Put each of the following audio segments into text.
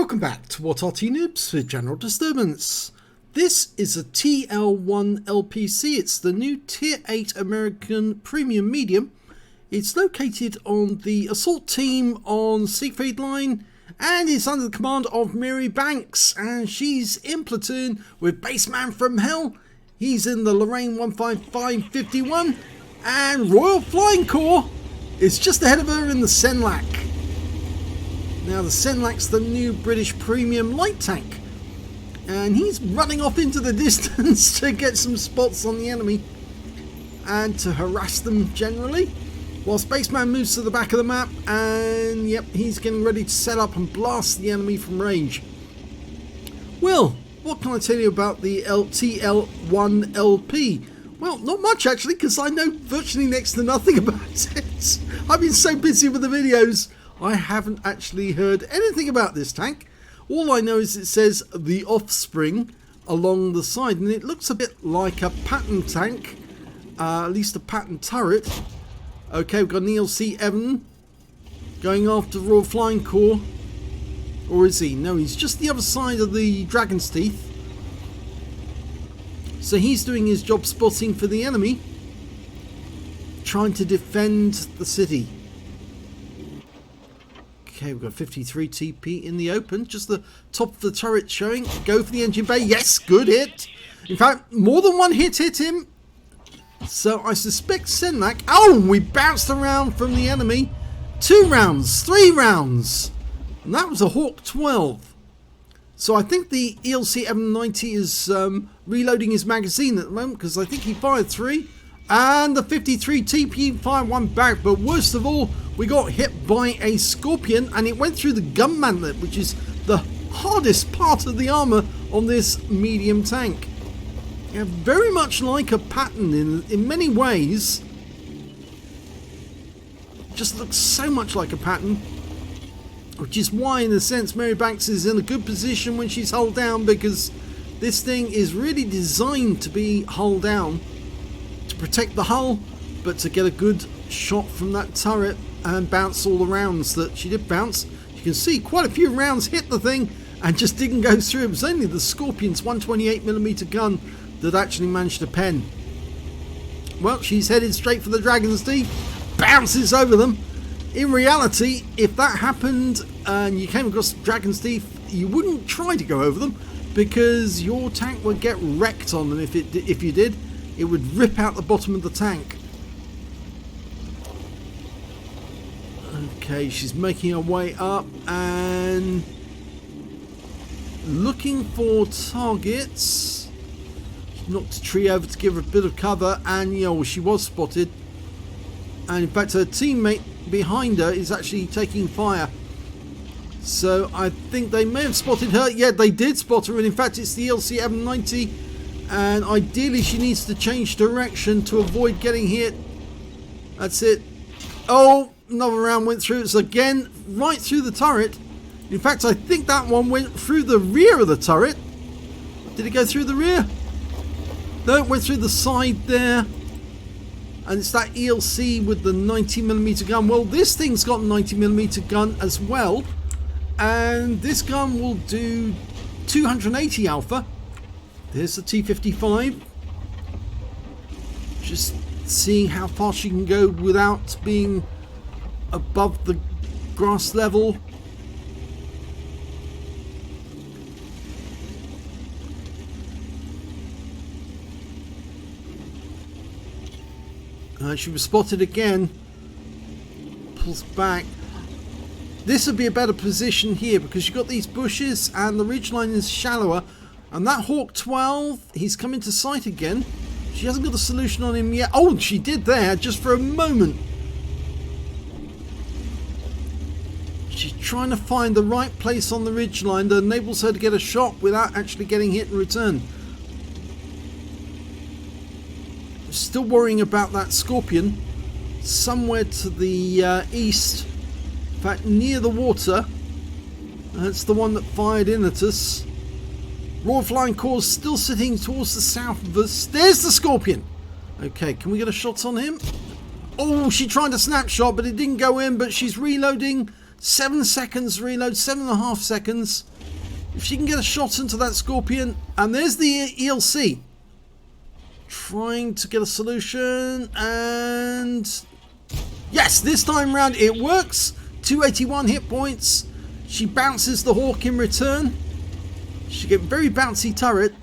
Welcome back to What Arty Noobs with General Disturbance. This is a TL-1 LPC. It's the new Tier 8 American Premium Medium. It's located on the assault team on Siegfried Line and it's under the command of Marybanks, and she's in platoon with Baseman from Hell. He's in the Lorraine 15551 and Royal Flying Corps is just ahead of her in the Senlac. Now the Senlac's the new British premium light tank, and he's running off into the distance to get some spots on the enemy and to harass them generally, while Spaceman moves to the back of the map, and yep, he's getting ready to set up and blast the enemy from range. Well, what can I tell you about the TL-1 LP? Well, not much actually, because I know virtually next to nothing about it. I've been so busy with the videos, I haven't actually heard anything about this tank. All I know is it says the Offspring along the side, and it looks a bit like a pattern tank, at least a pattern turret. Okay, we've got an ELC-7 going after Royal Flying Corps. Or is he? No, he's just the other side of the Dragon's Teeth. So he's doing his job spotting for the enemy, trying to defend the city. Okay, we've got 53 TP in the open, just the top of the turret showing. Go for the engine bay. Yes, good hit. In fact, more than one hit him. So I suspect Senlac. Oh, we bounced around from the enemy. 2 rounds, 3 rounds. And that was a Hawk 12. So I think the ELC-790 is reloading his magazine at the moment, because I think he fired 3. And the 53 TP fired 1 back. But worst of all, we got hit by a Scorpion, and it went through the gun mantlet, which is the hardest part of the armor on this medium tank. Yeah, very much like a pattern in many ways. Just looks so much like a pattern, which is why, in a sense, Marybanks is in a good position when she's hull down, because this thing is really designed to be hull down, to protect the hull, but to get a good shot from that turret and bounce all the rounds that she did bounce. You can see quite a few rounds hit the thing and just didn't go through. It was only the Scorpion's 128mm gun that actually managed to pen. Well, she's headed straight for the Dragon's Teeth, bounces over them. In reality, if that happened and you came across Dragon's Teeth, you wouldn't try to go over them, because your tank would get wrecked on them. If you did, it would rip out the bottom of the tank. Okay, she's making her way up and looking for targets. She knocked a tree over to give her a bit of cover, and you know, she was spotted. And in fact, her teammate behind her is actually taking fire. So I think they may have spotted her. Yeah, they did spot her, and in fact it's the ELC-790, and ideally she needs to change direction to avoid getting hit. That's it. Oh, another round went through. It's again right through the turret. In fact, I think that one went through the rear of the turret. Did it go through the rear? No, it went through the side there. And it's that ELC with the 90mm gun. Well, this thing's got a 90mm gun as well, and this gun will do 280 alpha. There's the T-55. Just seeing how far she can go without being above the grass level. She was spotted again. Pulls back. This would be a better position here, because you've got these bushes and the ridgeline is shallower. And that Hawk 12, he's come into sight again. She hasn't got a solution on him yet. Oh, she did there, just for a moment. She's trying to find the right place on the ridgeline that enables her to get a shot without actually getting hit in return. Still worrying about that Scorpion somewhere to the east, in fact near the water. That's the one that fired in at us. Royal Flying Corps still sitting towards the south of us. There's the Scorpion. Okay, can we get a shot on him? Oh, she tried a snapshot, but it didn't go in, but she's reloading. 7 seconds reload, 7.5 seconds. If she can get a shot into that Scorpion, and there's the ELC. Trying to get a solution, and yes, this time round it works. 281 hit points. She bounces the Hawk in return. She get very bouncy turret.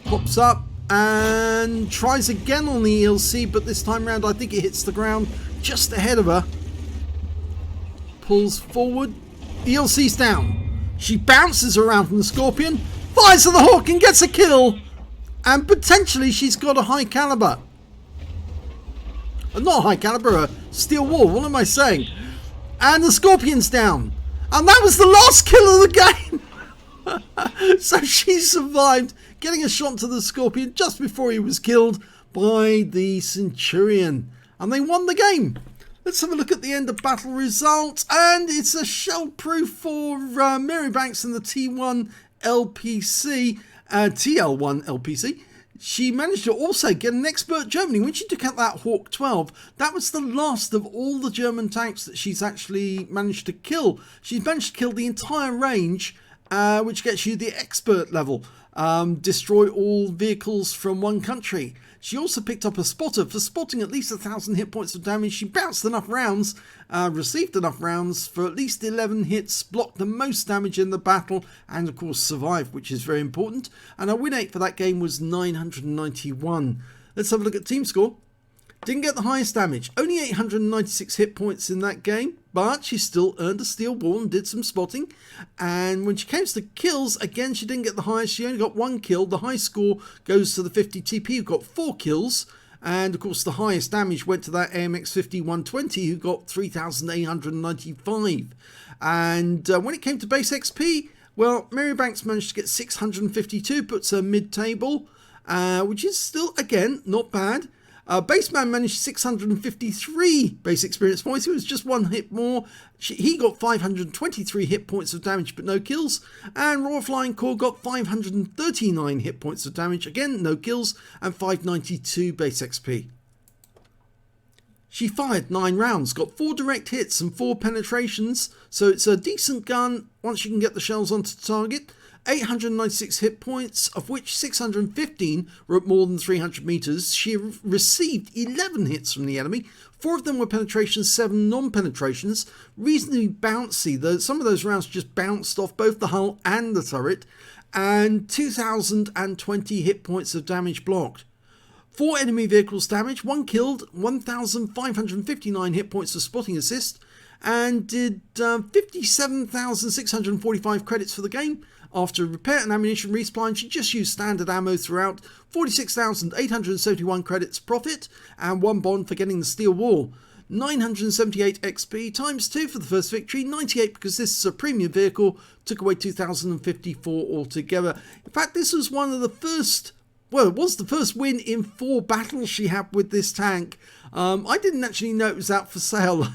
Pops up and tries again on the ELC, but this time round I think it hits the ground just ahead of her. Pulls forward. ELC's down. She bounces around from the Scorpion, fires at the Hawk and gets a kill. And potentially she's got a high caliber. Not a high caliber, a steel wall. What am I saying? And the Scorpion's down. And that was the last kill of the game. So she survived, getting a shot to the Scorpion just before he was killed by the Centurion. And they won the game. Let's have a look at the end of battle results. And it's a shell proof for Marybanks and the T1 LPC. TL-1 LPC. She managed to also get an expert Germany when she took out that Hawk 12. That was the last of all the German tanks that she's actually managed to kill. She's managed to kill the entire range, which gets you the expert level. Destroy all vehicles from one country. She also picked up a spotter for spotting at least 1,000 hit points of damage. She bounced enough rounds, received enough rounds for at least 11 hits, blocked the most damage in the battle, and of course survived, which is very important. And her win rate for that game was 991. Let's have a look at team score. Didn't get the highest damage, only 896 hit points in that game, but she still earned a steel wall and did some spotting. And when she came to kills, again she didn't get the highest, she only got 1 kill. The high score goes to the 50 TP who got 4 kills, and of course the highest damage went to that AMX 5120 who got 3,895. And when it came to base XP, well, Marybanks managed to get 652, puts her mid-table, which is still, again, not bad. Baseman managed 653 base experience points. It was just 1 hit more. He got 523 hit points of damage but no kills. And Royal Flying Corps got 539 hit points of damage. Again, no kills, and 592 base XP. She fired 9 rounds, got 4 direct hits and 4 penetrations. So it's a decent gun once you can get the shells onto target. 896 hit points, of which 615 were at more than 300 meters. She received 11 hits from the enemy. 4 of them were penetrations, 7 non-penetrations. Reasonably bouncy, though some of those rounds just bounced off both the hull and the turret. And 2,020 hit points of damage blocked. 4 enemy vehicles damaged, 1 killed, 1,559 hit points of spotting assist, and did 57,645 credits for the game. After repair and ammunition resupply, she just used standard ammo throughout. 46,871 credits profit, and 1 bond for getting the steel wall. 978 XP times 2 for the first victory. 98 because this is a premium vehicle. Took away 2,054 altogether. In fact, this was one of the first... Well, it was the first win in 4 battles she had with this tank. I didn't actually know it was out for sale.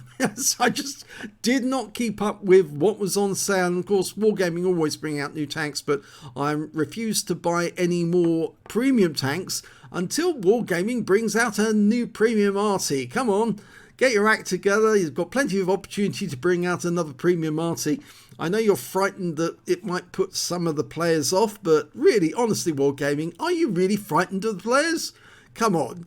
I just did not keep up with what was on sale. And of course, Wargaming always bring out new tanks, but I refused to buy any more premium tanks until Wargaming brings out a new premium Arty. Come on, get your act together. You've got plenty of opportunity to bring out another premium Arty. I know you're frightened that it might put some of the players off, but really, honestly, Wargaming, are you really frightened of the players? Come on.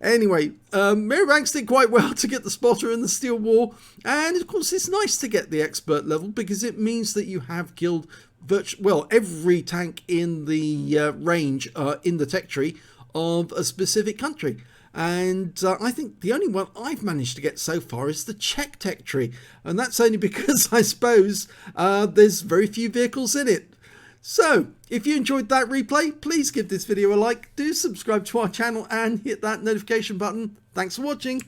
Anyway, Marybanks did quite well to get the spotter and the steel wall, and of course it's nice to get the expert level because it means that you have killed every tank in the range in the tech tree of a specific country. And I think the only one I've managed to get so far is the Czech tech tree, and that's only because I suppose there's very few vehicles in it. So if you enjoyed that replay, please give this video a like, do subscribe to our channel and hit that notification button. Thanks for watching.